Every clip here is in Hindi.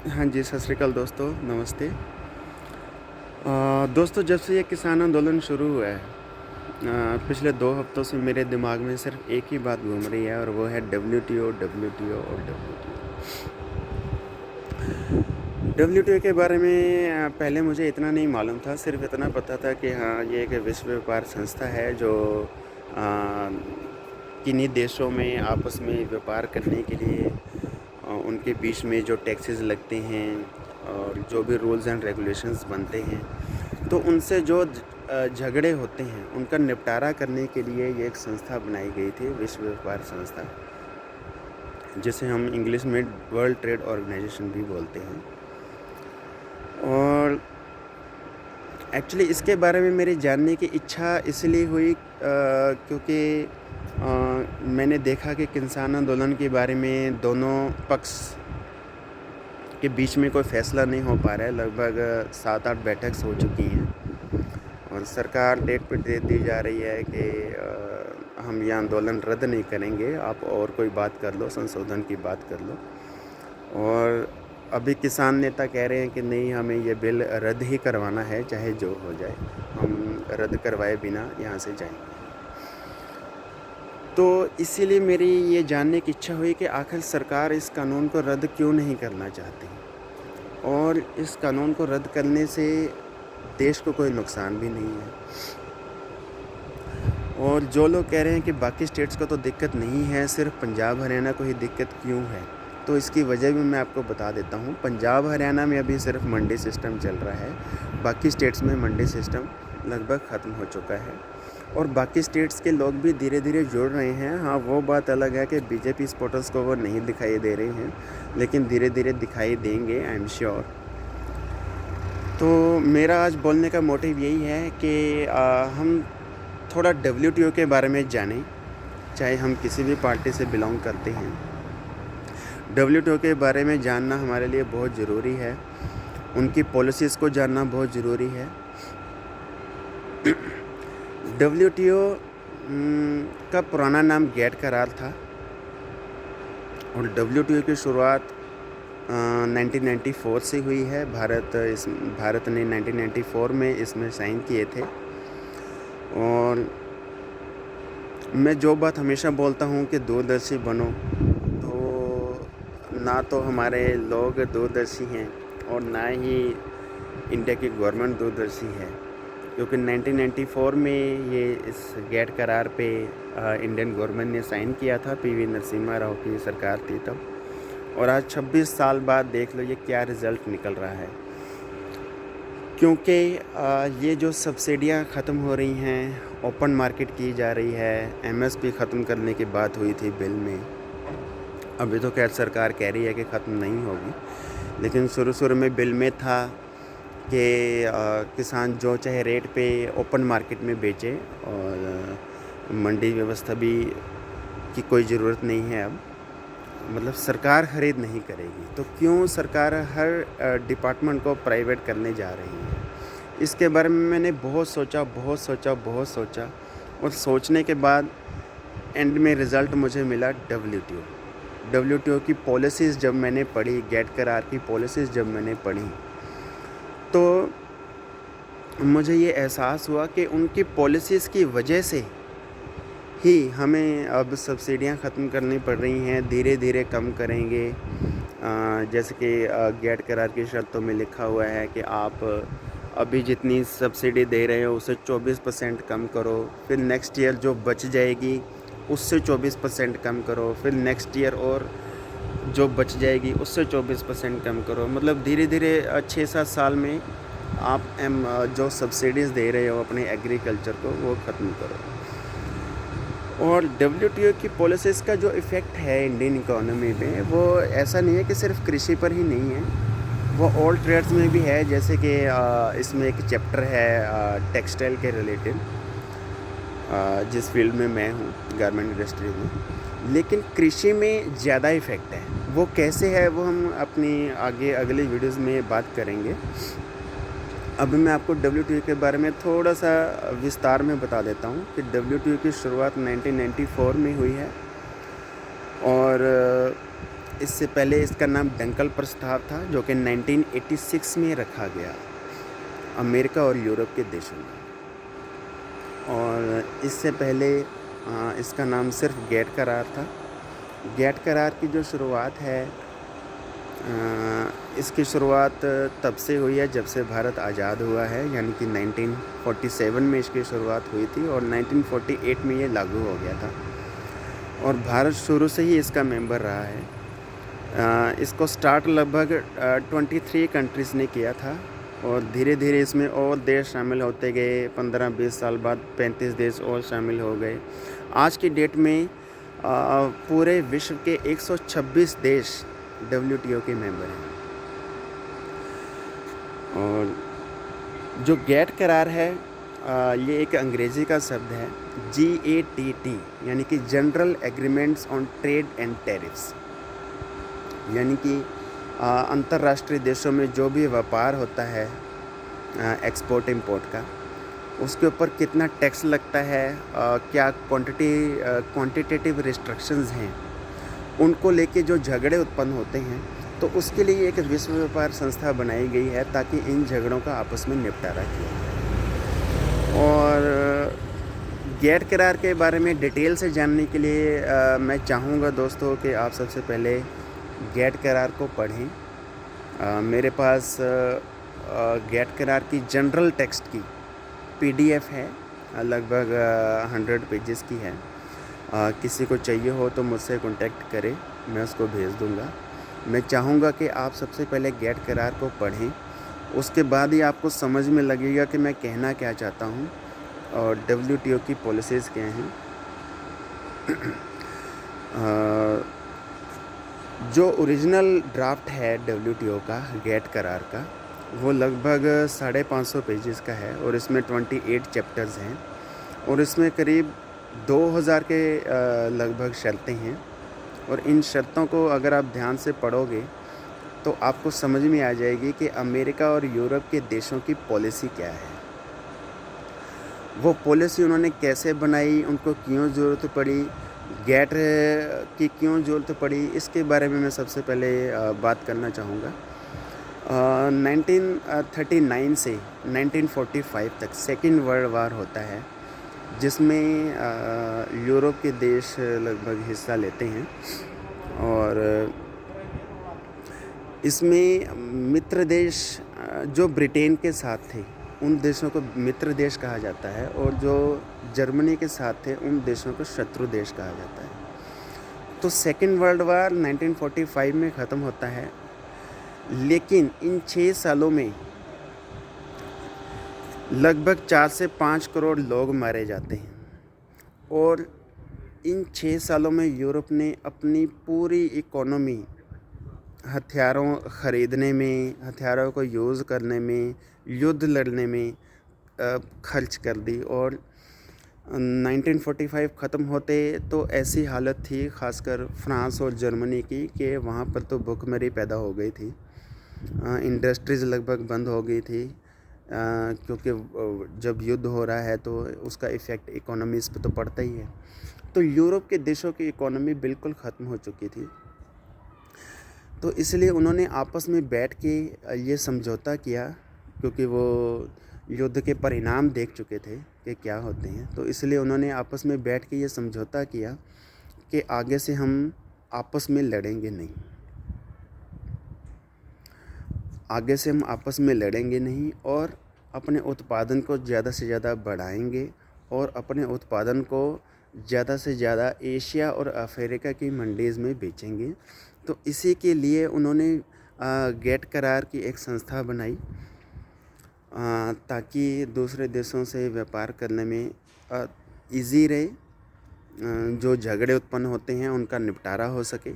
हाँ जी, सत श्री अकाल दोस्तों, नमस्ते। दोस्तों, जब से ये किसान आंदोलन शुरू हुआ है, पिछले 2 हफ्तों से मेरे दिमाग में सिर्फ़ एक ही बात घूम रही है और वो है डब्ल्यूटीओ, डब्ल्यूटीओ और डब्ल्यूटीओ। डब्ल्यूटीओ के बारे में पहले मुझे इतना नहीं मालूम था, सिर्फ़ इतना पता था कि हाँ, ये एक विश्व व्यापार संस्था है जो किन्हीं देशों में आपस में व्यापार करने के लिए उनके बीच में जो टैक्सेस लगते हैं और जो भी रूल्स एंड रेगुलेशंस बनते हैं, तो उनसे जो झगड़े होते हैं उनका निपटारा करने के लिए ये एक संस्था बनाई गई थी, विश्व व्यापार संस्था, जिसे हम इंग्लिश में वर्ल्ड ट्रेड ऑर्गेनाइजेशन भी बोलते हैं। और एक्चुअली इसके बारे में मेरी जानने की इच्छा इसलिए हुई क्योंकि मैंने देखा कि किसान आंदोलन के बारे में दोनों पक्ष के बीच में कोई फ़ैसला नहीं हो पा रहा है। लगभग 7-8 बैठक हो चुकी हैं और सरकार डेट पे डेट दी जा रही है कि हम ये आंदोलन रद्द नहीं करेंगे, आप और कोई बात कर लो, संशोधन की बात कर लो। और अभी किसान नेता कह रहे हैं कि नहीं, हमें ये बिल रद्द ही करवाना है, चाहे जो हो जाए, हम रद्द करवाए बिना यहाँ से जाएंगे। तो इसीलिए मेरी ये जानने की इच्छा हुई कि आखिर सरकार इस कानून को रद्द क्यों नहीं करना चाहती और इस कानून को रद्द करने से देश को कोई नुकसान भी नहीं है। और जो लोग कह रहे हैं कि बाकी स्टेट्स को तो दिक्कत नहीं है, सिर्फ पंजाब हरियाणा को ही दिक्कत क्यों है, तो इसकी वजह भी मैं आपको बता देता हूँ। पंजाब हरियाणा में अभी सिर्फ मंडी सिस्टम चल रहा है, बाकी स्टेट्स में मंडी सिस्टम लगभग ख़त्म हो चुका है और बाकी स्टेट्स के लोग भी धीरे धीरे जुड़ रहे हैं। हाँ, वो बात अलग है कि बीजेपी सपोर्टर्स को वो नहीं दिखाई दे रहे हैं, लेकिन धीरे धीरे दिखाई देंगे, आई एम श्योर। तो मेरा आज बोलने का मोटिव यही है कि हम थोड़ा डब्ल्यूटीओ के बारे में जानें, चाहे हम किसी भी पार्टी से बिलोंग करते हैं। डब्ल्यूटीओ के बारे में जानना हमारे लिए बहुत ज़रूरी है, उनकी पॉलिसीज़ को जानना बहुत ज़रूरी है। डब्ल्यूटीओ का पुराना नाम गैट करार था और डब्ल्यूटीओ की शुरुआत 1994 से हुई है। भारत ने 1994 में इसमें साइन किए थे। और मैं जो बात हमेशा बोलता हूँ कि दूरदर्शी बनो, तो ना तो हमारे लोग दूरदर्शी हैं और ना ही इंडिया की गवर्नमेंट दूरदर्शी है, क्योंकि 1994 में ये इस गैट करार पे इंडियन गवर्नमेंट ने साइन किया था। पीवी नरसिम्हा राव की सरकार थी तब, और आज 26 साल बाद देख लो ये क्या रिज़ल्ट निकल रहा है। क्योंकि ये जो सब्सिडियां ख़त्म हो रही हैं, ओपन मार्केट की जा रही है, एमएसपी ख़त्म करने की बात हुई थी बिल में। अभी तो खैर सरकार कह रही है कि ख़त्म नहीं होगी, लेकिन शुरू में बिल में था कि किसान जो चाहे रेट पे ओपन मार्केट में बेचे और मंडी व्यवस्था भी की कोई ज़रूरत नहीं है अब, मतलब सरकार ख़रीद नहीं करेगी। तो क्यों सरकार हर डिपार्टमेंट को प्राइवेट करने जा रही है? इसके बारे में मैंने बहुत सोचा और सोचने के बाद एंड में रिज़ल्ट मुझे मिला डब्ल्यूटीओ की पॉलिसीज़ जब मैंने पढ़ी, गैट करार की पॉलिसीज़ जब मैंने पढ़ी, तो मुझे ये एहसास हुआ कि उनकी पॉलिसीज़ की वजह से ही हमें अब सब्सिडियां ख़त्म करनी पड़ रही हैं, धीरे धीरे कम करेंगे। जैसे कि गैट करार की शर्तों में लिखा हुआ है कि आप अभी जितनी सब्सिडी दे रहे हो उसे 24% कम करो, फिर नेक्स्ट ईयर जो बच जाएगी उससे 24% कम करो, फिर नेक्स्ट ईयर और जो बच जाएगी उससे 24% कम करो। मतलब धीरे धीरे 6-7 साल में आप जो सब्सिडीज़ दे रहे हो अपने एग्रीकल्चर को वो ख़त्म करो। और डब्ल्यूटीओ की पॉलिसीज़ का जो इफ़ेक्ट है इंडियन इकोनॉमी में, वो ऐसा नहीं है कि सिर्फ कृषि पर ही नहीं है, वो ऑल ट्रेड्स में भी है। जैसे कि इसमें एक चैप्टर है टेक्सटाइल के रिलेटेड, जिस फील्ड में मैं हूँ, गारमेंट इंडस्ट्री में। लेकिन कृषि में ज़्यादा इफ़ेक्ट है। वो कैसे है वो हम अपनी आगे अगली वीडियोज़ में बात करेंगे। अभी मैं आपको डब्ल्यूटीओ के बारे में थोड़ा सा विस्तार में बता देता हूँ कि डब्ल्यूटीओ की शुरुआत 1994 में हुई है और इससे पहले इसका नाम डंकल प्रस्ताव था, जो कि 1986 में रखा गया अमेरिका और यूरोप के देशों में। और इससे पहले इसका नाम सिर्फ गेट करार था। गेट करार की जो शुरुआत है, इसकी शुरुआत तब से हुई है जब से भारत आज़ाद हुआ है, यानी कि 1947 में इसकी शुरुआत हुई थी और 1948 में ये लागू हो गया था। और भारत शुरू से ही इसका मेंबर रहा है। इसको स्टार्ट लगभग 23 कंट्रीज़ ने किया था और धीरे धीरे इसमें और देश शामिल होते गए। 15-20 साल बाद 35 देश और शामिल हो गए। आज की डेट में पूरे विश्व के 126 देश WTO के मेंबर हैं। और जो गेट करार है, ये एक अंग्रेज़ी का शब्द है, GATT, यानी कि general agreements on trade and tariffs, यानी कि अंतर्राष्ट्रीय देशों में जो भी व्यापार होता है एक्सपोर्ट इंपोर्ट का, उसके ऊपर कितना टैक्स लगता है, क्या क्वांटिटेटिव रिस्ट्रिक्शंस हैं, उनको लेके जो झगड़े उत्पन्न होते हैं, तो उसके लिए एक विश्व व्यापार संस्था बनाई गई है ताकि इन झगड़ों का आपस में निपटारा किया जाए। और गेट करार के बारे में डिटेल से जानने के लिए मैं चाहूँगा दोस्तों कि आप सबसे पहले गेट करार को पढ़ें। मेरे पास गेट करार की जनरल टेक्स्ट की PDF है, लगभग 100 पेजेस की है। किसी को चाहिए हो तो मुझसे कांटेक्ट करें, मैं उसको भेज दूंगा। मैं चाहूँगा कि आप सबसे पहले गेट करार को पढ़ें, उसके बाद ही आपको समझ में लगेगा कि मैं कहना क्या चाहता हूँ और WTO की पॉलिसीज़ क्या हैं। जो ओरिजिनल ड्राफ्ट है WTO का गेट करार का, वो लगभग 550 पेजेस का है और इसमें 28 चैप्टर्स हैं और इसमें करीब 2000 के लगभग शर्तें हैं। और इन शर्तों को अगर आप ध्यान से पढ़ोगे तो आपको समझ में आ जाएगी कि अमेरिका और यूरोप के देशों की पॉलिसी क्या है, वो पॉलिसी उन्होंने कैसे बनाई, उनको क्यों ज़रूरत पड़ी, गेट की क्यों ज़रूरत पड़ी, इसके बारे में मैं सबसे पहले बात करना चाहूँगा। 1939 से 1945 तक सेकेंड वर्ल्ड वार होता है, जिसमें यूरोप के देश लगभग हिस्सा लेते हैं। और इसमें मित्र देश जो ब्रिटेन के साथ थे, उन देशों को मित्र देश कहा जाता है, और जो जर्मनी के साथ थे उन देशों को शत्रु देश कहा जाता है। तो सेकेंड वर्ल्ड वार 1945 में ख़त्म होता है, लेकिन इन 6 सालों में लगभग 4 से 5 करोड़ लोग मारे जाते हैं। और इन 6 सालों में यूरोप ने अपनी पूरी इकोनॉमी हथियारों ख़रीदने में, हथियारों को यूज़ करने में, युद्ध लड़ने में खर्च कर दी। और 1945 ख़त्म होते तो ऐसी हालत थी, ख़ासकर फ्रांस और जर्मनी की, कि वहाँ पर तो भुखमरी पैदा हो गई थी। इंडस्ट्रीज़ लगभग बंद हो गई थी, क्योंकि जब युद्ध हो रहा है तो उसका इफ़ेक्ट इकोनॉमीज़ पे तो पड़ता ही है। तो यूरोप के देशों की इकोनॉमी बिल्कुल ख़त्म हो चुकी थी। तो इसलिए उन्होंने आपस में बैठ के ये समझौता किया, क्योंकि वो युद्ध के परिणाम देख चुके थे कि क्या होते हैं। तो इसलिए उन्होंने आपस में बैठ के ये समझौता किया कि आगे से हम आपस में लड़ेंगे नहीं, आगे से हम आपस में लड़ेंगे नहीं, और अपने उत्पादन को ज़्यादा से ज़्यादा बढ़ाएंगे और अपने उत्पादन को ज़्यादा से ज़्यादा एशिया और अफ्रीका की मंडीज़ में बेचेंगे। तो इसी के लिए उन्होंने गेट करार की एक संस्था बनाई, ताकि दूसरे देशों से व्यापार करने में इजी रहे, जो झगड़े उत्पन्न होते हैं उनका निपटारा हो सके।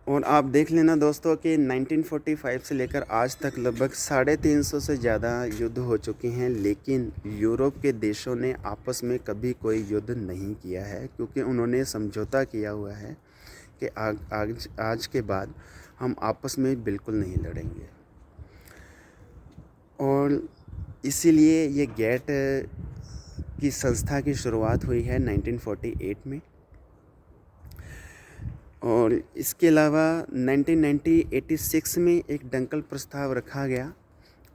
और आप देख लेना दोस्तों कि 1945 से लेकर आज तक लगभग 350 से ज़्यादा युद्ध हो चुके हैं, लेकिन यूरोप के देशों ने आपस में कभी कोई युद्ध नहीं किया है, क्योंकि उन्होंने समझौता किया हुआ है कि आज के बाद हम आपस में बिल्कुल नहीं लड़ेंगे। और इसीलिए ये गेट की संस्था की शुरुआत हुई है 1948 में। और इसके अलावा 1986 में एक डंकल प्रस्ताव रखा गया।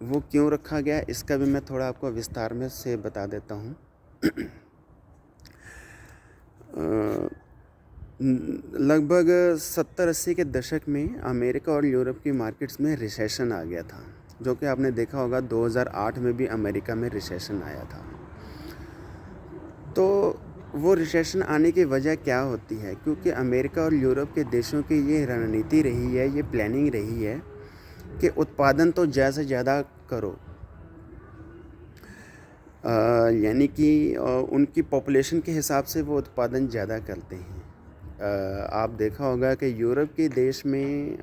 वो क्यों रखा गया इसका भी मैं थोड़ा आपको विस्तार में से बता देता हूँ। लगभग 70-80 के दशक में अमेरिका और यूरोप की मार्केट्स में रिसेशन आ गया था, जो कि आपने देखा होगा 2008 में भी अमेरिका में रिसेशन आया था। तो वो रिसेशन आने की वजह क्या होती है? क्योंकि अमेरिका और यूरोप के देशों की ये रणनीति रही है, ये प्लानिंग रही है कि उत्पादन तो ज़्यादा से ज़्यादा करो, यानी कि उनकी पॉपुलेशन के हिसाब से वो उत्पादन ज़्यादा करते हैं। आप देखा होगा कि यूरोप के देश में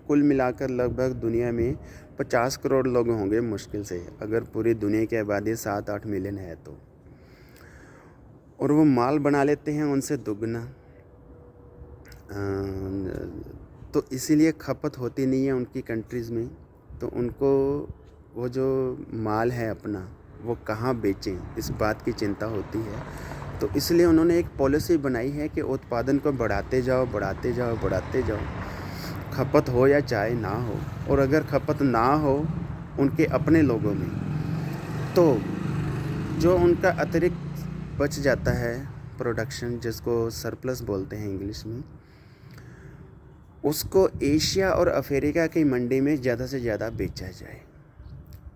कुल मिलाकर लगभग दुनिया में 50 करोड़ लोग होंगे मुश्किल से, अगर पूरी दुनिया की आबादी 7-8 मिलियन है तो। और वो माल बना लेते हैं उनसे दुगना, तो इसीलिए खपत होती नहीं है उनकी कंट्रीज़ में। तो उनको वो जो माल है अपना वो कहाँ बेचें, इस बात की चिंता होती है। तो इसलिए उन्होंने एक पॉलिसी बनाई है कि उत्पादन को बढ़ाते जाओ, बढ़ाते जाओ, बढ़ाते जाओ, खपत हो या चाहे ना हो। और अगर खपत ना हो उनके अपने लोगों में, तो जो उनका अतिरिक्त बच जाता है प्रोडक्शन, जिसको सरप्लस बोलते हैं इंग्लिश में, उसको एशिया और अफ्रीका की मंडी में ज़्यादा से ज़्यादा बेचा जाए।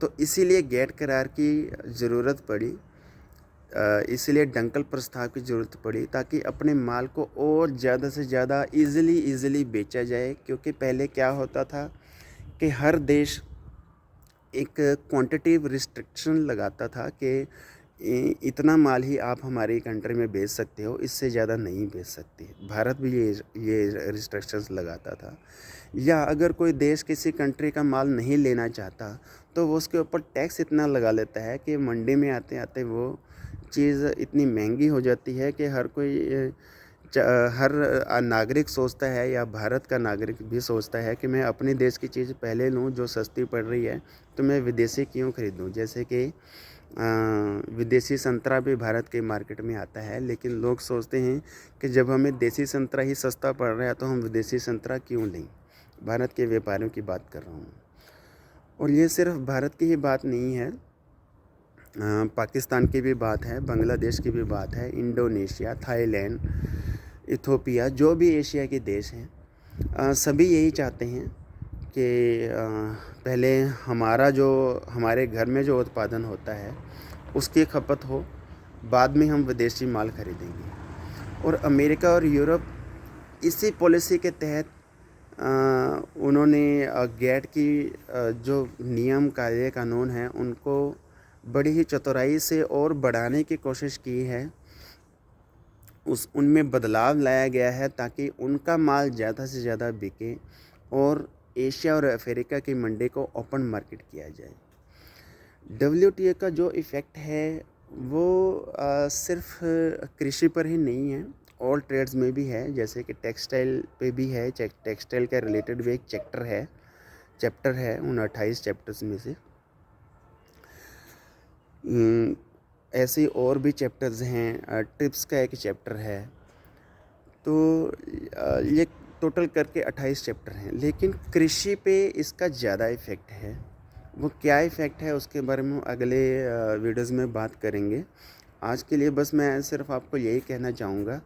तो इसीलिए गेट करार की ज़रूरत पड़ी, इसीलिए डंकल प्रस्ताव की ज़रूरत पड़ी, ताकि अपने माल को और ज़्यादा से ज़्यादा ईज़िली बेचा जाए। क्योंकि पहले क्या होता था कि हर देश एक क्वांटिटिव रिस्ट्रिक्शन लगाता था कि इतना माल ही आप हमारी कंट्री में बेच सकते हो, इससे ज़्यादा नहीं बेच सकते। भारत भी ये रिस्ट्रिक्शंस लगाता था। या अगर कोई देश किसी कंट्री का माल नहीं लेना चाहता तो वो उसके ऊपर टैक्स इतना लगा लेता है कि मंडी में आते आते वो चीज़ इतनी महंगी हो जाती है कि हर नागरिक सोचता है, या भारत का नागरिक भी सोचता है कि मैं अपने देश की चीज़ पहले लूँ जो सस्ती पड़ रही है, तो मैं विदेशी क्यों ख़रीदूँ। जैसे कि विदेशी संतरा भी भारत के मार्केट में आता है, लेकिन लोग सोचते हैं कि जब हमें देसी संतरा ही सस्ता पड़ रहा है तो हम विदेशी संतरा क्यों लें। भारत के व्यापारियों की बात कर रहा हूँ। और ये सिर्फ भारत की ही बात नहीं है, पाकिस्तान की भी बात है, बांग्लादेश की भी बात है, इंडोनेशिया, थाईलैंड, इथोपिया, जो भी एशिया के देश हैं, सभी यही चाहते हैं कि पहले हमारे घर में जो उत्पादन होता है उसकी खपत हो, बाद में हम विदेशी माल खरीदेंगे। और अमेरिका और यूरोप इसी पॉलिसी के तहत उन्होंने गेट की जो नियम कायदे कानून हैं उनको बड़ी ही चतुराई से और बढ़ाने की कोशिश की है। उनमें बदलाव लाया गया है ताकि उनका माल ज़्यादा से ज़्यादा बिके और एशिया और अफ्रीका की मंडी को ओपन मार्केट किया जाए। WTO का जो इफ़ेक्ट है वो सिर्फ कृषि पर ही नहीं है, ऑल ट्रेड्स में भी है। जैसे कि टेक्सटाइल पे भी है, टेक्सटाइल का रिलेटेड भी एक चैप्टर है उन 28 चैप्टर्स में से। ऐसे और भी चैप्टर्स हैं, टिप्स का एक चैप्टर है। तो ये टोटल करके 28 चैप्टर हैं, लेकिन कृषि पे इसका ज़्यादा इफ़ेक्ट है। वो क्या इफ़ेक्ट है उसके बारे में अगले वीडियोज़ में बात करेंगे। आज के लिए बस मैं सिर्फ आपको यही कहना चाहूँगा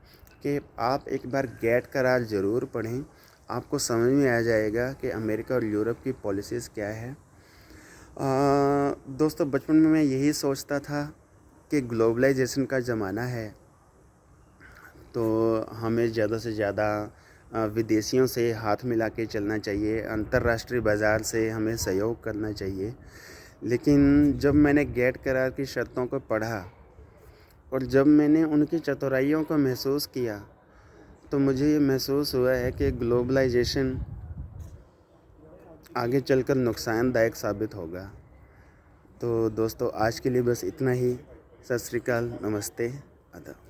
कि आप एक बार गेट करार ज़रूर पढ़ें, आपको समझ में आ जाएगा कि अमेरिका और यूरोप की पॉलिसीज़ क्या है। दोस्तों, बचपन में मैं यही सोचता था कि ग्लोबलाइजेशन का ज़माना है, तो हमें ज़्यादा से ज़्यादा विदेशियों से हाथ मिला के चलना चाहिए, अंतर्राष्ट्रीय बाज़ार से हमें सहयोग करना चाहिए। लेकिन जब मैंने गेट करार की शर्तों को पढ़ा और जब मैंने उनकी चतुराइयों को महसूस किया, तो मुझे ये महसूस हुआ है कि ग्लोबलाइजेशन आगे चलकर नुकसानदायक साबित होगा। तो दोस्तों, आज के लिए बस इतना ही। सत श्री अकाल, नमस्ते, आदाब।